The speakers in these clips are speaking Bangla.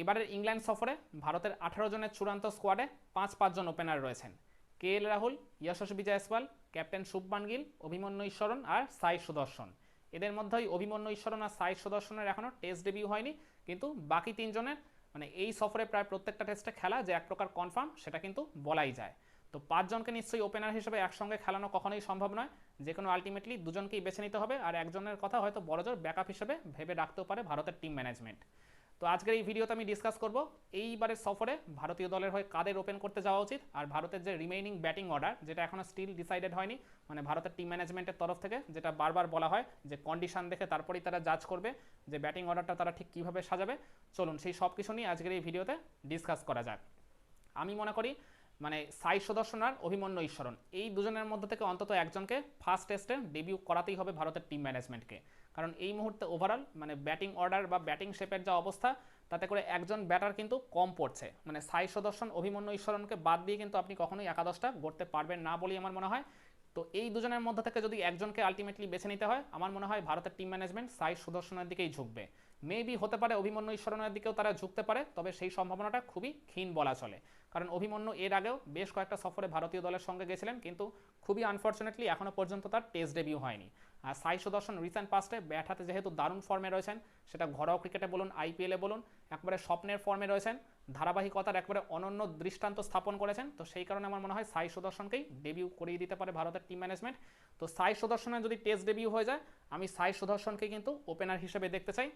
এবারের ইংল্যান্ড সফরে ভারতের 18 জনের চূড়ান্ত স্কোয়াডে 5 জন ওপেনার রয়েছেন। KL রাহুল, যশস্বী জয়সওয়াল, ক্যাপ্টেন শুভমান গিল, অভিমন্যু ঈশ্বরন আর সাই সুদর্শন। এদের মধ্যেই অভিমন্যু ঈশ্বরন আর সাই সুদর্শনের এখনও টেস্ট ডেবিউ হয়নি, কিন্তু বাকি 3 জনের মানে এই সফরে প্রায় প্রত্যেকটা টেস্টে খেলা যে এক প্রকার কনফার্ম সেটা কিন্তু বলাই যায়। তো 5 জনকে নিশ্চয়ই ওপেনার হিসেবে একসঙ্গে খেলানো কখনোই সম্ভব নয়, যে কোনো আলটিমেটলি 2জনকেই বেছে নিতে হবে, আর একজনের কথা হয়তো বড়জোর ব্যাকআপ হিসেবে ভেবে রাখতেও পারে ভারতের টিম ম্যানেজমেন্ট। তো আজকের এই ভিডিওতে আমি ডিসকাস করব এইবারের সফরে ভারতীয় দলের হয়ে কাদের ওপেন করতে যাওয়া উচিত, আর ভারতের যে রিমেইনিং ব্যাটিং অর্ডার যেটা এখনও স্টিল ডিসাইডেড হয়নি, মানে ভারতের টিম ম্যানেজমেন্টের তরফ থেকে যেটা বারবার বলা হয় যে কন্ডিশন দেখে তারপরেই তারা জাজ করবে যে ব্যাটিং অর্ডারটা তারা ঠিক কীভাবে সাজাবে। চলুন সেই সব কিছু নিয়ে আজকের এই ভিডিওতে ডিসকাস করা যাক। আমি মনে করি মানে সাই সুদর্শন আর অভিমন্যু ঈশ্বরন এই 2জনের মধ্যে থেকে অন্তত একজনকে ফার্স্ট টেস্টে ডেবিউ করাতেই হবে ভারতের টিম ম্যানেজমেন্টকে। কারণ এই মুহূর্তে ওভারঅল মানে ব্যাটিং অর্ডার বা ব্যাটিং শেপের যা অবস্থা, তাতে করে একজন ব্যাটার কিন্তু কম পড়ছে। মানে সাই সুদর্শন অভিমন্যু ঈশ্বরনকে বাদ দিয়ে কিন্তু আপনি কখনোই একাদশটা গড়তে পারবেন না বলেই আমার মনে হয়। তো এই 2জনের মধ্যে থেকে যদি একজনকে আলটিমেটলি বেছে নিতে হয়, আমার মনে হয় ভারতের টিম ম্যানেজমেন্ট সাই সুদর্শনের দিকেই ঝুঁকবে। মেবি হতে পারে অভিমন্যু ঈশ্বরনের দিকেও তারা ঝুঁকতে পারে, তবে সেই সম্ভাবনাটা খুবই ক্ষীণ বলা চলে। কারণ অভিমন্যু এর আগেও বেশ কয়েকটা সফরে ভারতীয় দলের সঙ্গে গেছিলেন, কিন্তু খুবই আনফর্চুনেটলি এখনও পর্যন্ত তার টেস্ট ডেবিউ হয়নি। আর সাই সুদর্শন রিসেন্ট পাস্টে ব্যাট হাতে যেহেতু দারুণ ফর্মে রয়েছেন, সেটা ঘরোয়া ক্রিকেটে বলুন IPL-এ বলুন, একবারে স্বপ্নের ফর্মে রয়েছেন, ধারাবাহিকতার একবারে অনন্য দৃষ্টান্ত স্থাপন করেছেন। তো সেই কারণে আমার মনে হয় সাই সুদর্শনকেই ডেবিউ করিয়ে দিতে পারে ভারতের টিম ম্যানেজমেন্ট। তো সাই সুদর্শনের যদি টেস্ট ডেবিউ হয়ে যায়, আমি সাই সুদর্শনকে কিন্তু ওপেনার হিসেবে দেখতে চাই।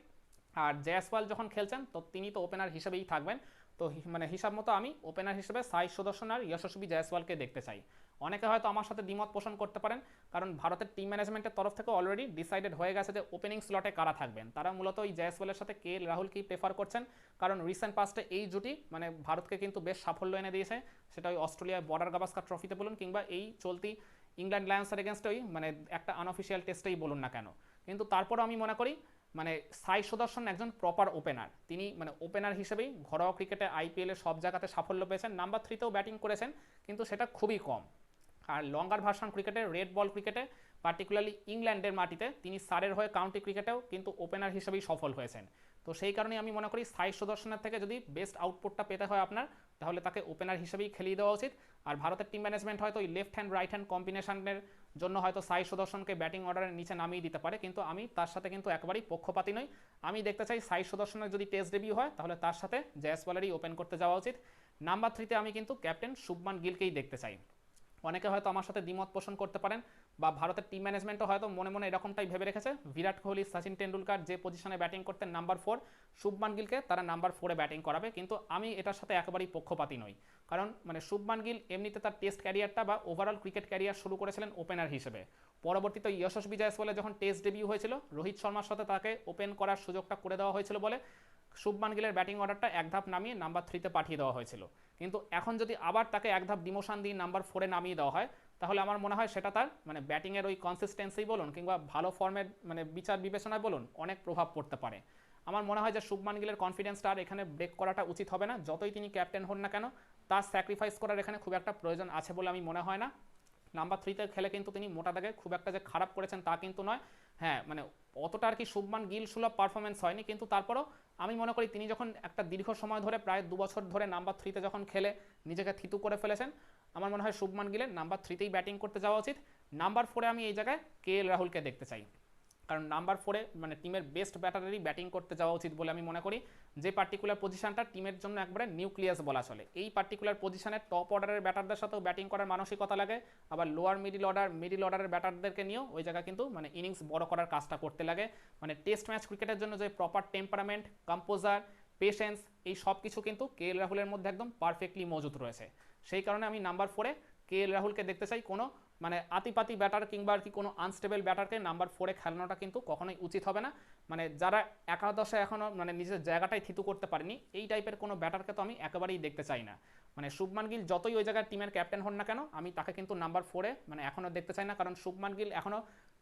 আর জয়সওয়াল যখন খেলছেন তো তিনি তো ওপেনার হিসেবেই থাকবেন। তো মানে হিসাব মতো আমি ওপেনার হিসেবে সাই সুদর্শন আর যশস্বী জয়সওয়ালকে দেখতে চাই। অনেকে হয়তো আমার সাথে দ্বিমত পোষণ করতে পারেন, কারণ ভারতের টিম ম্যানেজমেন্টের তরফ থেকে অলরেডি ডিসাইডেড হয়ে গেছে যে ওপেনিং স্লটে কারা থাকবেন। তারা মূলত এই জয়সওয়ালের সাথে KL রাহুলকেই প্রেফার করছেন, কারণ রিসেন্ট পাস্টে এই জুটি মানে ভারতকে কিন্তু বেশ সাফল্য এনে দিয়েছে। সেটা ওই অস্ট্রেলিয়ায় বর্ডার গাভাস্কার ট্রফিতে বলুন, কিংবা এই চলতি ইংল্যান্ড লায়ন্সের এগেনস্টে ওই মানে একটা আনঅফিসিয়াল টেস্টেই বলুন না কেন। কিন্তু তারপরও আমি মনে করি মানে সাই সুদর্শন একজন প্রপার ওপেনার। তিনি মানে ওপেনার হিসেবেই ঘরোয়া ক্রিকেটে IPL-এ সব জায়গাতে সাফল্য পেয়েছেন, নাম্বার 3তেও ব্যাটিং করেছেন, কিন্তু সেটা খুবই কম। আর লঙ্গার ভার্সন ক্রিকেটে, রেড বল ক্রিকেটে, পার্টিকুলারলি ইংল্যান্ডের মাটিতে তিনি সারের হয়ে কাউন্টি ক্রিকেটেও কিন্তু ওপেনার হিসেবেই সফল হয়েছেন। তো সেই কারণে আমি মনে করি সাই সুদর্শনের থেকে যদি বেস্ট আউটপুটটা পেতে হয় আপনার, তাহলে তাকে ওপেনার হিসেবেই খেলিয়ে দেওয়া উচিত। আর ভারতের টিম ম্যানেজমেন্ট হয়তো ওই লেফট হ্যান্ড রাইট হ্যান্ড কম্বিনেশনের জন্য হয়তো সাই সুদর্শনকে ব্যাটিং অর্ডারের নিচে নামিয়ে দিতে পারে, কিন্তু আমি তার সাথে কিন্তু একেবারেই পক্ষপাতী নই। আমি দেখতে চাই সাই সুদর্শনের যদি টেস্ট ডেবিউ হয়, তাহলে তার সাথে জয়সওয়ালেরই ওপেন করতে যাওয়া উচিত। নাম্বার 3-তে আমি কিন্তু ক্যাপ্টেন শুভমান গিলকেই দেখতে চাই। অনেকে হয়তো আমার সাথে দ্বিমত পোষণ করতে পারেন, বা ভারতের টিম ম্যানেজমেন্টও হয়তো মনে মনে এরকমটাই ভেবে রেখেছে, বিরাট কোহলি, সচিন টেন্ডুলকার যে পজিশনে ব্যাটিং করতেন নাম্বার 4, শুভমান গিলকে তারা নাম্বার 4-এ ব্যাটিং করাবে। কিন্তু আমি এটার সাথে একেবারেই পক্ষপাতী নই, কারণ মানে শুভমান গিল এমনিতে তার টেস্ট ক্যারিয়ারটা বা ওভারঅল ক্রিকেট ক্যারিয়ার শুরু করেছিলেন ওপেনার হিসেবে। পরবর্তীতে যশস্বী জয়সওয়ালে যখন টেস্ট ডেবিউ হয়েছিল, রোহিত শর্মার সাথে তাকে ওপেন করার সুযোগটা করে দেওয়া হয়েছিল বলে শুভমান গিলের ব্যাটিং অর্ডারটা এক ধাপ নামিয়ে নাম্বার 3-তে পাঠিয়ে দেওয়া হয়েছিল। কিন্তু এখন যদি আবার তাকে এক ধাপ ডিমোশন দিয়ে নাম্বার 4-এ নামিয়ে দেওয়া হয়, তাহলে আমার মনে হয় সেটা তার মানে ব্যাটিংয়ের ওই কনসিস্টেন্সি বলুন, কিংবা ভালো ফর্মের মানে বিচার বিবেচনায় বলুন, অনেক প্রভাব পড়তে পারে। আমার মনে হয় যে শুভমান গিলের কনফিডেন্সটা আর এখানে ব্রেক করাটা উচিত হবে না, যতই তিনি ক্যাপ্টেন হন না কেন। তার স্যাক্রিফাইস করার এখানে খুব একটা প্রয়োজন আছে বলে আমি মনে হয় না। নাম্বার 3-তে খেলে কিন্তু তিনি মোটা দাগে খুব একটা যে খারাপ করেছেন তা কিন্তু নয়। হ্যাঁ মানে অতটা আর কি শুভমান গিল সুলভ পারফরমেন্স হয়নি, কিন্তু তারপরও আমি মনে করি তিনি যখন একটা দীর্ঘ সময় ধরে প্রায় 2 বছর ধরে নাম্বার 3-তে যখন খেলে নিজেকে থিতু করে ফেলেছেন, আমার মনে হয় শুভমান গিলের নাম্বার 3-তেই ব্যাটিং করতে যাওয়া উচিত। নাম্বার 4-এ আমি এই জায়গায় KL রাহুলকে দেখতে চাই, কারণ নাম্বার 4-এ মানে টিমের বেস্ট ব্যাটারেরই ব্যাটিং করতে যাওয়া উচিত বলে আমি মনে করি। যে পার্টিকুলার পজিশনটা টিমের জন্য একবারে নিউক্লিয়াস বলা চলে, এই পার্টিকুলার পজিশনে টপ অর্ডারের ব্যাটারদের সাথেও ব্যাটিং করার মানসিকতা লাগে, আবার লোয়ার মিডিল অর্ডারের ব্যাটারদেরকে নিয়েও ওই জায়গা কিন্তু মানে ইনিংস বড় করার কাজটা করতে লাগে। মানে টেস্ট ম্যাচ ক্রিকেটের জন্য যে প্রপার টেম্পারামেন্ট, কম্পোজার, পেশেন্স, এই সব কিছু কিন্তু KL রাহুলের মধ্যে একদম পারফেক্টলি মজুত রয়েছে। সেই কারণে আমি নাম্বার 4-এ KL রাহুলকে দেখতে চাই। কোনো মানে আতিপাতি ব্যাটার কিংবা আর কি কোনো আনস্টেবল ব্যাটারকে নাম্বার 4-এ খেলানোটা কিন্তু কখনোই উচিত হবে না। মানে যারা একাদশে এখনও মানে নিজের জায়গাটাই থিতু করতে পারেনি, এই টাইপের কোনো ব্যাটারকে তো আমি একেবারেই দেখতে চাই না। মানে শুভমান গিল যতই ওই জায়গায় টিমের ক্যাপ্টেন হন না কেন, আমি তাকে কিন্তু নাম্বার 4-এ মানে এখনও দেখতে চাই না, কারণ শুভমান গিল এখনও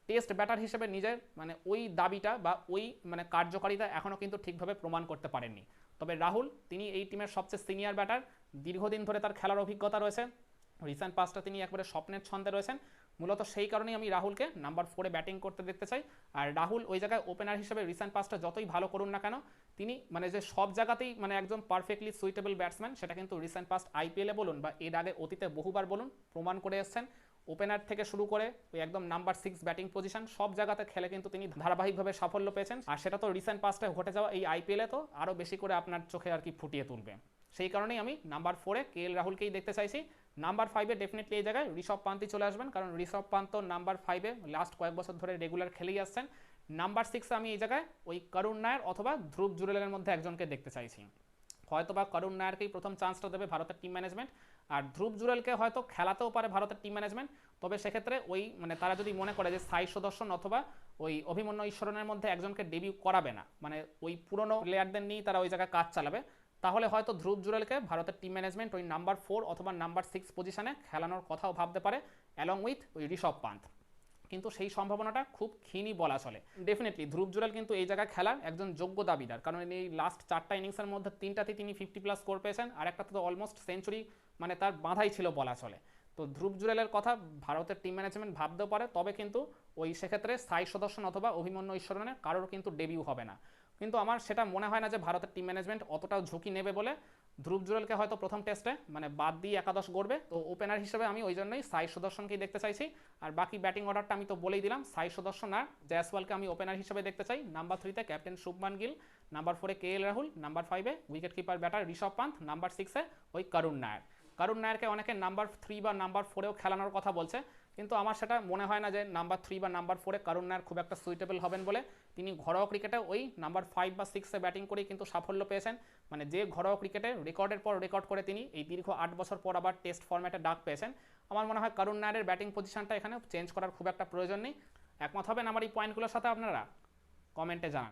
টেস্ট ব্যাটার হিসেবে নিজের মানে ওই দাবিটা বা ওই মানে কার্যকারিতা এখনও কিন্তু ঠিকভাবে প্রমাণ করতে পারেননি। তবে রাহুল তিনি এই টিমের সবচেয়ে সিনিয়র ব্যাটার, দীর্ঘদিন ধরে তার খেলার অভিজ্ঞতা রয়েছে, রিসেন্ট পাস্টটা তিনি একবারে স্বপ্নের ছন্দে রয়েছেন। মূলত সেই কারণেই আমি রাহুলকে নাম্বার 4-এ ব্যাটিং করতে দেখতে চাই। আর রাহুল ওই জায়গায় ওপেনার হিসেবে রিসেন্ট পাস্টটা যতই ভালো করুন না কেন, তিনি মানে যে সব জায়গাতেই মানে একদম পারফেক্টলি সুইটেবল ব্যাটসম্যান সেটা কিন্তু রিসেন্ট পাস্ট আইপিএলে বলুন বা এর আগে অতীতে বহুবার বলুন প্রমাণ করে এসছেন। ওপেনার থেকে শুরু করে ওই একদম নাম্বার 6 ব্যাটিং পজিশন সব জায়গাতে খেলে কিন্তু তিনি ধারাবাহিকভাবে সাফল্য পেয়েছেন, আর সেটা তো রিসেন্ট পাস্টে ঘটে যাওয়া এই আইপিএলে তো আরও বেশি করে আপনার চোখে আর কি ফুটিয়ে তুলবে। সেই কারণেই আমি নাম্বার 4-এ KL রাহুলকেই দেখতে চাইছি। নাম্বার 5-এ ডেফিনেটলি এই জায়গায় ঋষভ পান্তই চলে আসবেন, কারণ ঋষভ পান্ত নাম্বার 5-এ লাস্ট কয়েক বছর ধরে রেগুলার খেলেই আসছেন। নাম্বার 6-এ আমি এই জায়গায় ওই করুণ নায়ার অথবা ধ্রুব জুরেলের মধ্যে একজনকে দেখতে চাইছি। হয়তোবা করুণ নায়ারকেই প্রথম চান্সটা দেবে ভারতের টিম ম্যানেজমেন্ট, আর ধ্রুব জুরেলকে হয়তো খেলাতেও পারে ভারতের টিম ম্যানেজমেন্ট, তবে সেক্ষেত্রে ওই মানে তারা যদি মনে করে যে সাই সুদর্শন অথবা ওই অভিমন্যু ঈশ্বরনের মধ্যে একজনকে ডেবিউ করাবে না, মানে ওই পুরনো প্লেয়ারদের নিয়েই তারা ওই জায়গায় কাজ চালাবে, তাহলে হয়তো ধ্রুব জুরেলকে ভারতের টিম ম্যানেজমেন্ট ওই নাম্বার 4 অথবা নাম্বার 6 পজিশনে খেলানোর কথাও ভাবতে পারে অ্যালং উইথ ওই ঋষভ পান্ত, কিন্তু সেই সম্ভাবনাটা খুব ক্ষীণই বলা চলে। ডেফিনেটলি ধ্রুব জুরেল কিন্তু এই জায়গায় খেলার একজন যোগ্য দাবিদার, কারণ এই লাস্ট 4টা ইনিংসের মধ্যে 3টাতেই তিনি 50+ স্কোর পেয়েছেন, আর একটাতে তো অলমোস্ট সেঞ্চুরি মানে তার বাঁধাই ছিল বলা চলে। তো ধ্রুব জুরেলের কথা ভারতের টিম ম্যানেজমেন্ট ভাবতেও পারে, তবে কিন্তু ওই সেক্ষেত্রে সাই সুদর্শন অথবা অভিমন্যু ঈশ্বরনের কারোর কিন্তু ডেবিউ হবে না। কিন্তু আমার সেটা মনে হয় না যে ভারতের টিম ম্যানেজমেন্ট অতটাও ঝুঁকি নেবে বলে ধ্রুব জুরেলকে হয়তো প্রথম টেস্টে মানে বাদ দিয়ে একাদশ গড়বে। তো ওপেনার হিসেবে আমি ওই জন্যই সাই সুদর্শনকেই দেখতে চাইছি। আর বাকি ব্যাটিং অর্ডারটা আমি তো বলেই দিলাম, সাই সুদর্শন আর জয়সওয়ালকে আমি ওপেনার হিসেবে দেখতে চাই। নাম্বার 3-তে ক্যাপ্টেন শুভমান গিল, নাম্বার 4-এ KL রাহুল, নাম্বার 5-এ wicket keeper batter Rishabh Pant, number 6-এ ওই করুণ নায়ার। করুণ নায়ারকে অনেকে নাম্বার 3 বা নাম্বার 4-এও খেলানোর কথা বলছে, কিন্তু আমার সেটা মনে হয় না যে নাম্বার 3 বা নাম্বার 4-এ করুণ নায়ার খুব একটা সুইটেবল হবেন বলে। তিনি ঘরোয়া ক্রিকেটে ওই নাম্বার 5 বা 6-এ ব্যাটিং করেই কিন্তু সাফল্য পেয়েছেন, মানে যে ঘরোয়া ক্রিকেটে রেকর্ডের পর রেকর্ড করে তিনি এই দীর্ঘ 8 বছর পর আবার টেস্ট ফরম্যাটে ডাক পেয়েছেন। আমার মনে হয় করুণ নায়ারের ব্যাটিং পজিশনটা এখানে চেঞ্জ করার খুব একটা প্রয়োজন নেই। একমত হবেন আমার এই পয়েন্টগুলোর সাথে আপনারা? কমেন্টে জানান।